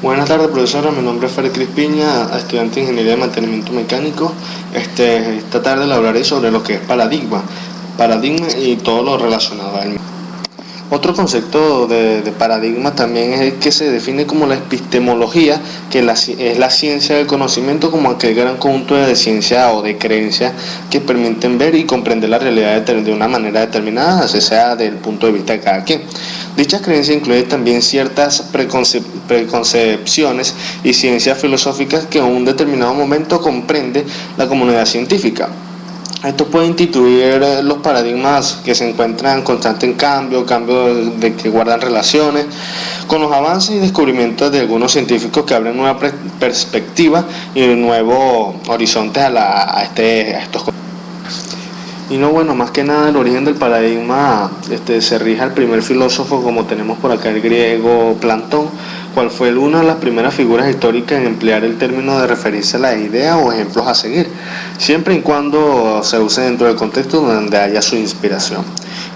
Buenas tardes, profesora. Mi nombre es Fred Crispiña, estudiante de Ingeniería de Mantenimiento Mecánico. Esta tarde le hablaré sobre lo que es paradigma y todo lo relacionado a él. Otro concepto de paradigma también es el que se define como la epistemología, que es la ciencia del conocimiento, como aquel gran conjunto de ciencia o de creencias que permiten ver y comprender la realidad de una manera determinada, sea del punto de vista de cada quien. Dichas creencias incluyen también ciertas preconcepciones y ciencias filosóficas que en un determinado momento comprende la comunidad científica. Esto puede instituir los paradigmas que se encuentran en constante cambio de que guardan relaciones con los avances y descubrimientos de algunos científicos que abren nueva perspectiva y nuevos horizontes a estos conceptos. Y más que nada el origen del paradigma se rige al primer filósofo, como tenemos por acá el griego Platón, cual fue una de las primeras figuras históricas en emplear el término de referirse a las ideas o ejemplos a seguir, siempre y cuando se use dentro del contexto donde haya su inspiración.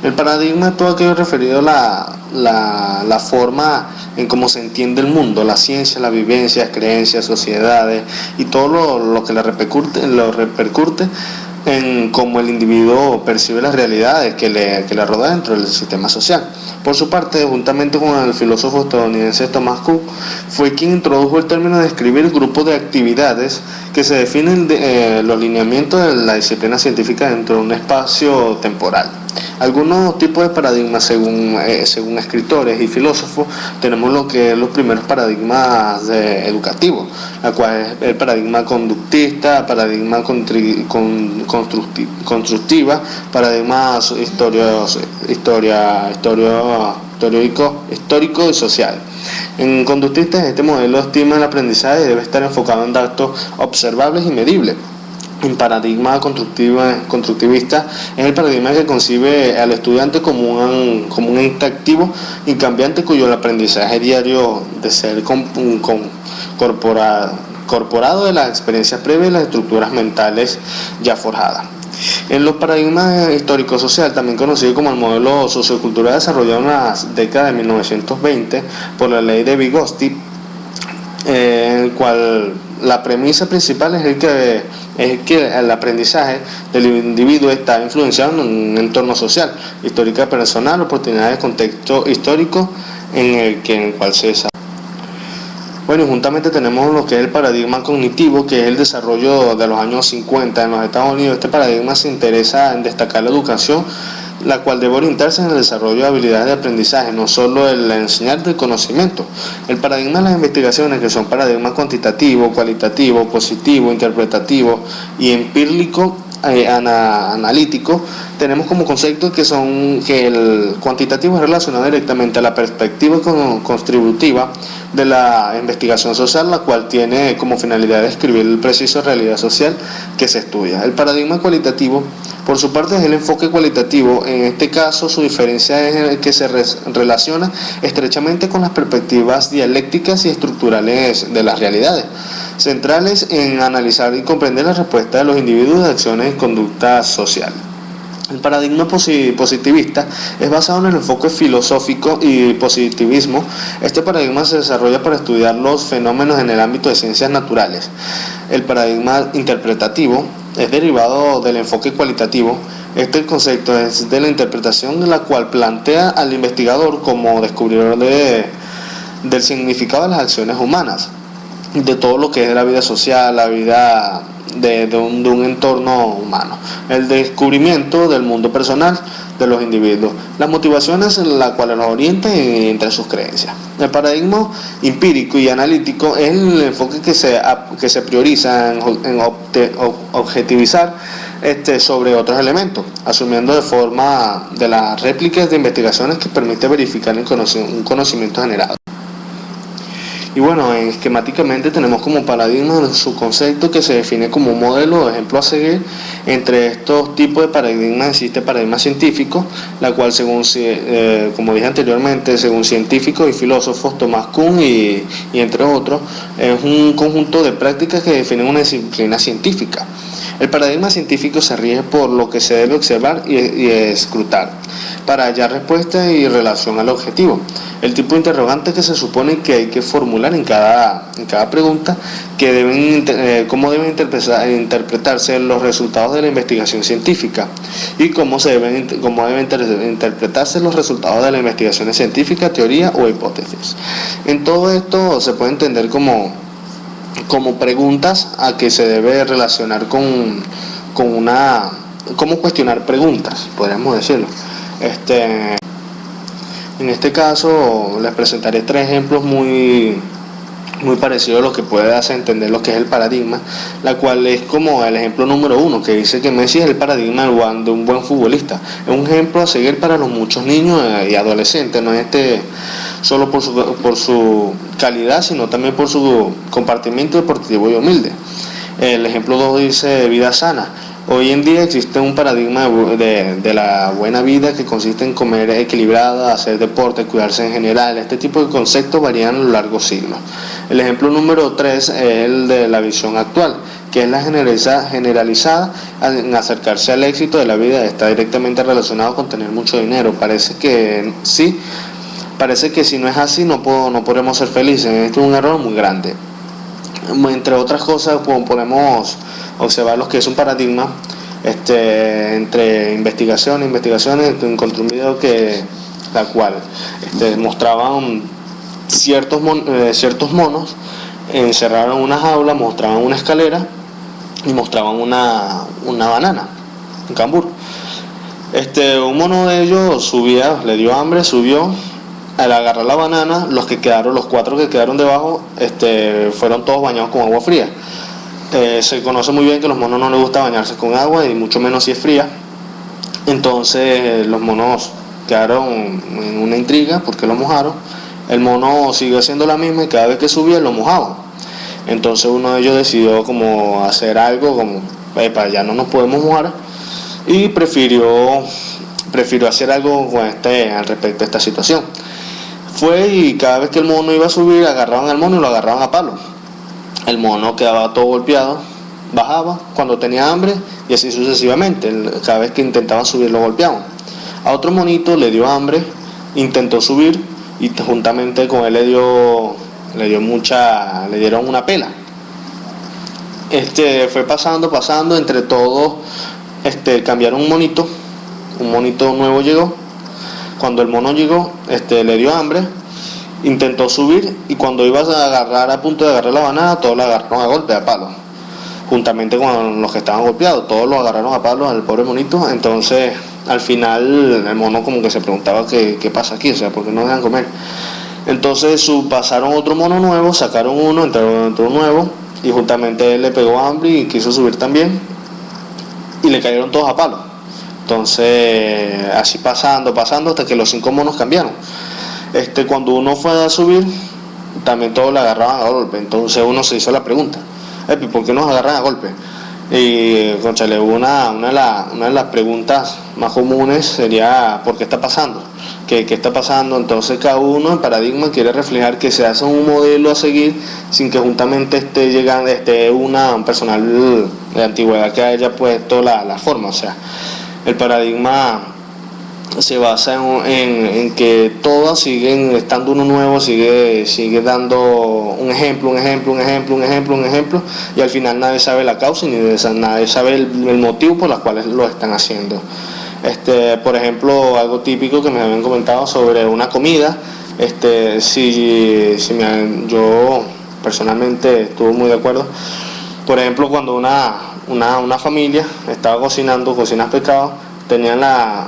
El paradigma es todo aquello referido a la forma en cómo se entiende el mundo, la ciencia, las vivencias, creencias, sociedades y todo lo que lo repercute en cómo el individuo percibe las realidades que le rodean dentro del sistema social. Por su parte, juntamente con el filósofo estadounidense Thomas Kuhn, fue quien introdujo el término de describir grupos de actividades que se definen los lineamientos de la disciplina científica dentro de un espacio temporal. Algunos tipos de paradigmas, según escritores y filósofos, tenemos lo que es los primeros paradigmas educativos, la cual es el paradigma conductista, paradigma constructiva, paradigma histórico y social. En conductistas, este modelo estima el aprendizaje debe estar enfocado en datos observables y medibles. En paradigma constructivista es el paradigma que concibe al estudiante como un ente activo y cambiante, cuyo aprendizaje diario de ser incorporado de las experiencias previas y las estructuras mentales ya forjadas. En los paradigmas histórico-social, también conocido como el modelo sociocultural desarrollado en la década de 1920 por la ley de Vygotsky, en el cual la premisa principal es que el aprendizaje del individuo está influenciado en un entorno social, histórica personal, oportunidades, contexto histórico en el cual se desarrolla. Juntamente tenemos lo que es el paradigma cognitivo, que es el desarrollo de los años 50 en los Estados Unidos. Este paradigma se interesa en destacar la educación, la cual debe orientarse en el desarrollo de habilidades de aprendizaje, no solo el enseñar del conocimiento. El paradigma de las investigaciones, que son paradigmas cuantitativo, cualitativo, positivo, interpretativo y empírico, analítico, tenemos como concepto que el cuantitativo es relacionado directamente a la perspectiva contributiva de la investigación social, la cual tiene como finalidad describir el preciso realidad social que se estudia. El paradigma cualitativo, por su parte, es el enfoque cualitativo. En este caso, su diferencia es el que se relaciona estrechamente con las perspectivas dialécticas y estructurales de las realidades, centrales en analizar y comprender la respuesta de los individuos de acciones y conductas sociales. El paradigma positivista es basado en el enfoque filosófico y positivismo. Este paradigma se desarrolla para estudiar los fenómenos en el ámbito de ciencias naturales. El paradigma interpretativo es derivado del enfoque cualitativo. Este concepto es de la interpretación, de la cual plantea al investigador como descubridor del significado de las acciones humanas, de todo lo que es la vida social, la vida de un entorno humano, el descubrimiento del mundo personal de los individuos, las motivaciones en las cuales los orientan entre sus creencias. El paradigma empírico y analítico es el enfoque que se prioriza en objetivizar sobre otros elementos, asumiendo de forma de las réplicas de investigaciones que permite verificar un conocimiento generado. Esquemáticamente tenemos como paradigma su concepto, que se define como un modelo o ejemplo a seguir. Entre estos tipos de paradigmas existe paradigma científico, la cual, como dije anteriormente, según científicos y filósofos, Thomas Kuhn y entre otros, es un conjunto de prácticas que definen una disciplina científica. El paradigma científico se rige por lo que se debe observar y escrutar. para hallar respuesta y relación al objetivo. El tipo de interrogante que se supone que hay que formular en cada pregunta, que cómo deben interpretarse los resultados de la investigación científica y cómo deben interpretarse los resultados de las investigaciones científicas, teoría o hipótesis. En todo esto se puede entender como preguntas a que se debe relacionar con cómo cuestionar preguntas, podríamos decirlo. En este caso les presentaré 3 ejemplos muy parecidos a lo que puede hacer entender lo que es el paradigma, la cual es como el ejemplo número 1, que dice que Messi es el paradigma de un buen futbolista. Es un ejemplo a seguir para los muchos niños y adolescentes, no es solo por su calidad, sino también por su compartimiento deportivo y humilde. El ejemplo 2 dice vida sana. Hoy en día existe un paradigma de la buena vida que consiste en comer equilibrada, hacer deporte, cuidarse en general. Este tipo de conceptos varían a lo largo de siglos. El ejemplo número 3 es el de la visión actual, que es la generalizada en acercarse al éxito de la vida. Está directamente relacionado con tener mucho dinero. Parece que si no es así no podremos ser felices. Esto es un error muy grande. Entre otras cosas, podemos observar lo que es un paradigma. Entre investigaciones, encontré un video la cual mostraban ciertos monos encerrados en una jaula, mostraban una escalera y mostraban una banana, un cambur. Un mono de ellos subía, le dio hambre, subió. Al agarrar la banana, los 4 que quedaron debajo, fueron todos bañados con agua fría. Se conoce muy bien que a los monos no les gusta bañarse con agua y mucho menos si es fría. Entonces los monos quedaron en una intriga porque lo mojaron. El mono siguió haciendo la misma y cada vez que subía lo mojaba. Entonces uno de ellos decidió como hacer algo como ya no nos podemos mojar, y prefirió hacer algo al respecto de esta situación. Fue y cada vez que el mono iba a subir, agarraban al mono y lo agarraban a palo. El mono quedaba todo golpeado, bajaba cuando tenía hambre y así sucesivamente. Cada vez que intentaba subir lo golpeaban. A otro monito le dio hambre, intentó subir y juntamente con él le dieron una pela. Fue pasando entre todos, cambiaron un monito nuevo llegó. Cuando el mono llegó, le dio hambre, intentó subir y cuando iba a punto de agarrar la banana, todos la agarraron a golpe, a palo, juntamente con los que estaban golpeados, todos lo agarraron a palo al pobre monito. Entonces al final el mono como que se preguntaba qué pasa aquí, o sea, ¿por qué no dejan comer? Entonces pasaron otro mono nuevo, sacaron uno, entró un nuevo y juntamente él le pegó hambre y quiso subir también y le cayeron todos a palo. Entonces así pasando hasta que los 5 monos cambiaron. Cuando uno fue a subir, también todos le agarraban a golpe. Entonces uno se hizo la pregunta, ¿por qué nos agarran a golpe? Y conchale, una de las preguntas más comunes sería ¿por qué está pasando? ¿Qué está pasando? Entonces cada uno en paradigma quiere reflejar que se hace un modelo a seguir sin que juntamente esté un personal de antigüedad que haya puesto la forma. O sea, el paradigma se basa en que todas siguen estando uno nuevo, sigue dando un ejemplo, y al final nadie sabe la causa ni nadie sabe el motivo por los cuales lo están haciendo. Por ejemplo, algo típico que me habían comentado sobre una comida, yo personalmente estuve muy de acuerdo. Por ejemplo, cuando una familia estaba cocinando pescado, tenían la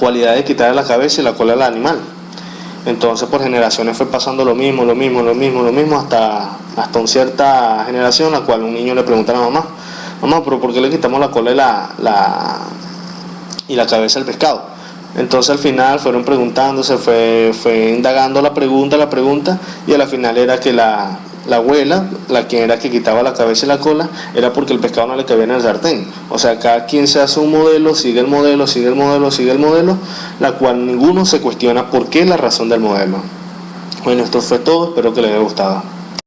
cualidad de quitarle la cabeza y la cola al animal. Entonces por generaciones fue pasando lo mismo hasta una cierta generación, la cual un niño le pregunta a la mamá, pero ¿por qué le quitamos la cola y la cabeza al pescado? Entonces al final fueron preguntándose, fue indagando la pregunta, y a la final era que la abuela, quien era que quitaba la cabeza y la cola, era porque el pescado no le cabía en el sartén. O sea, cada quien se hace un modelo, sigue el modelo, la cual ninguno se cuestiona por qué la razón del modelo. Bueno, esto fue todo, espero que les haya gustado.